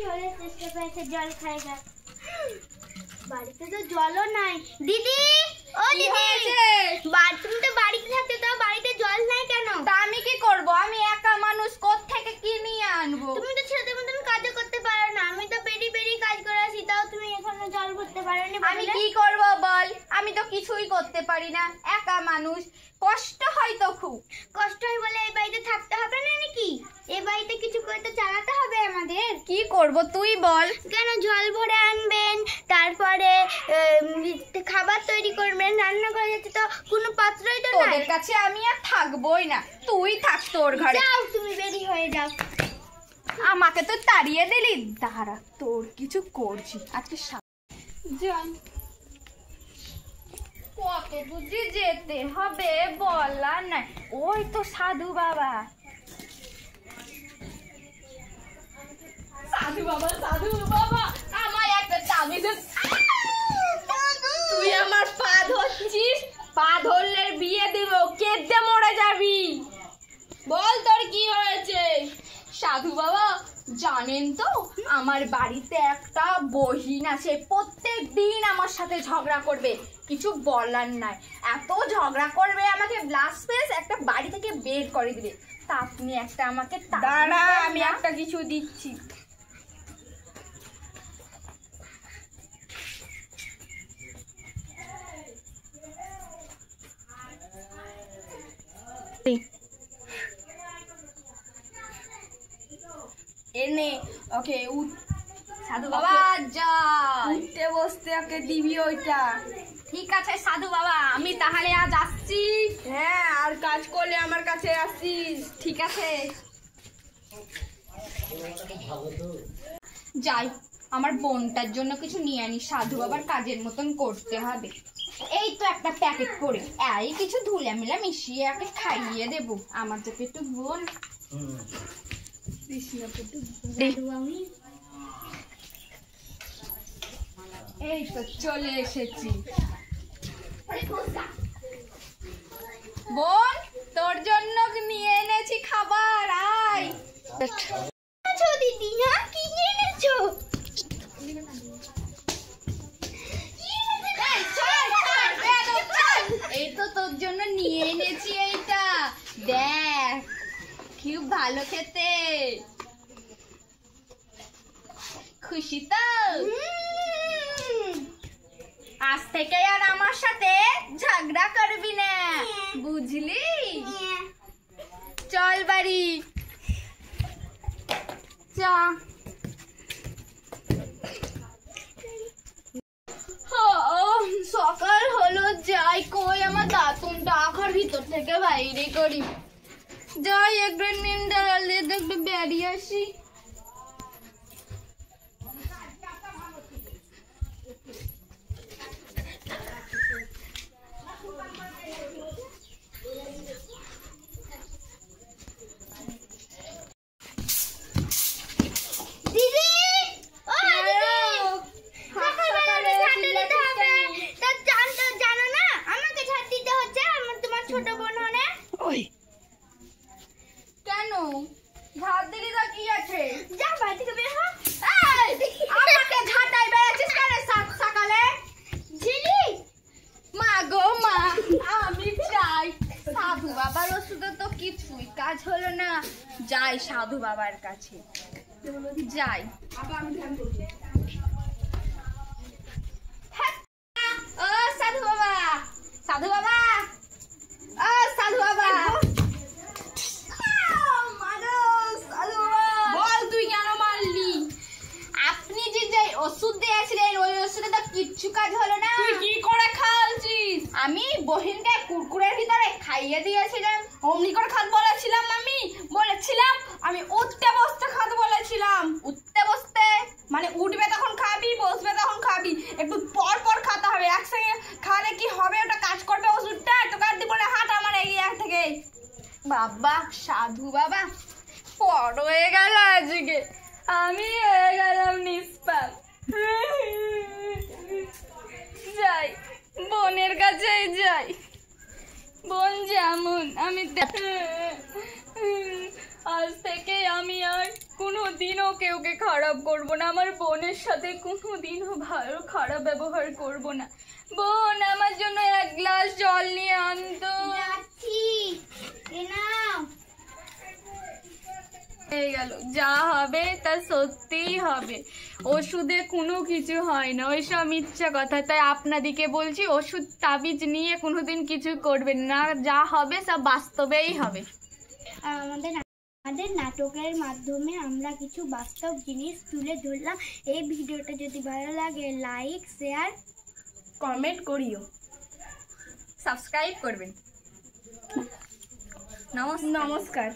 চলে চেষ্টা পেয়েছে জল খাইগা বাড়িতে তো জলও নাই দিদি ও দিদি তুমি তো বাড়িতে থাকতে তো বাড়িতে জল নাই কেন তা আমি কি করব আমি একা মানুষ কোথা থেকে কি নিয়ে আনবো তুমি তো ছেলেদের মতন কাজও করতে পারো না আমি তো পেরি পেরি কাজ করে আসি তাও তুমি এখনো জল ভরতে পারোনি আমি কি করব বল আমি তো কিছুই করতে পারি না একা মানুষ কষ্ট হয় তো খুব কষ্ট হয় বলে এই বাড়িতে থাকতে হবে না নাকি এই বাড়িতে কিছু করে তো চালাতে হবে আমাদের কি করব তুই বল কেন জল ভরে আনবেন তারপরে খাবার তৈরি করবেন রান্না করে যেতে তো কোনো পাত্রই তো নাই তোদের কাছে আমি আর থাকবোই না তুই থাক তোর ঘরে যাও তুমি বেরি হয়ে যাও আমাকে তো তাড়িয়ে দিলি দাঁড়া তোর কিছু করছি আজকে যাই কত বুঝি যেতে হবে বলা নাই ওই তো সাধু বাবা সাধু বাবা আমার একটা চাবি দে তুই আমার পা ধরছিস পা ধরলে বিয়ে দিব কেটে মরে যাবি বল তোর কি হয়েছে সাধু বাবা জানেন তো আমার বাড়িতে একটা বহিন আছে প্রত্যেক দিন আমার সাথে ঝগড়া করবে কিছু বলার নাই এত ঝগড়া করবে আমাকে ব্লাস্ট পেস একটা বাড়ি থেকে বের করে দিবে তা আপনি একটা আমাকে দাঁড়া আমি একটা কিছু দিচ্ছি এনে ওকে সাধু বাবা যা উঠতে বসতে ওকে দিবি ওইটা ঠিক আছে সাধু বাবা আমি তাহলে আজ আসছি হ্যাঁ আর কাজ করলে আমার কাছে আসিস ঠিক আছে যাই আমার বোনটার জন্য কিছু নিয়ে আনি সাধু বাবার কাজের মতন করতে হবে এই তো একটা প্যাকেট করে এই কিছু ধুলে মিলা মিশিয়ে একে খাইয়ে দেবো আমার যে পেটু বোন এই তো চলে এসেছি বোন তোর জন্য নিয়ে এনেছি খাবার আয় দিদি না কি এনেছো এই তো তোর জন্য নিয়ে এনেছি এইটা দেখ খুব ভালো খেতে খুশি তো আজ থেকে আর আমার সাথে ঝগড়া করবি না বুঝলি চল বাড়ি চা সকাল হলো যাই কই আমার দাঁতুনটা আখার ভিতর থেকে বাইরে করি যাই একবার নিন্দালে দেখবে বেরিয়ে আসি ছোট বোন হনে কেন ঝাড় দিলি তো কি আছে যা বাড়ি থেকে বের হ আমাকে ঝাঁটাই বেড়েছিস কেন সকালে ঝিলি মা গো মা আমি চাই সাধু বাবার ওষুধে তো কিছুই কাজ হলো না যাই সাধু বাবার কাছে যাই ও সাধু বাবা সাধু বাবা ও সাধু বাবা বল তুই কেন মারলি আপনি যে ওষুধ দিয়েছিলেন ওই ওষুধে তো কিচ্ছু কাজ হলো না তুই কি করে খাওয়াছিস আমি বহিনকে কুরকুরের ভিতরে খাইয়ে দিয়েছিলাম অমনি করে খাত বলেছিলাম আমি উঠতে বসতে খাত বলেছিলাম উঠতে বসতে মানে উঠবে তখন খাবি বসবে তখন খাবি একটু পর পর খেতে হবে একসঙ্গে খালে কি হবে ওটা কাজ করবে ওষুধটা তোকে দিব না হাত আমার এগিয়ে থেকে বাবা সাধু বাবা পর হয়ে গেল আজকে আমি হয়ে গেলাম নিষ্পাপ যাই বোনের কাছে যাই বোন যেমন আমি আজ থেকে আমি আর কোনোদিনও কেউকে খারাপ করব না, আমার বোনের সাথে কোনোদিনও ভালো খারাপ ব্যবহার করব না। বোন, আমার জন্য এক গ্লাস জল নিয়ে আনতো। যাচ্ছি, এ নাও। হয়ে গেল, যা হবে তা সত্যিই হবে, ওষুধে কোনো কিছু হয় না, ওইসব মিথ্যা কথা। তাই আপনাদিকে বলছি, ওষুধ তাবিজ নিয়ে কোনোদিন কিছু করবেন না, যা হবে সব বাস্তবেই হবে। আমাদের নাটকের মাধ্যমে আমরা কিছু বাস্তব জিনিস তুলে ধরলাম। এই ভিডিওটা যদি ভালো লাগে লাইক, শেয়ার, কমেন্ট করিও, সাবস্ক্রাইব করবেন। নমস্কার।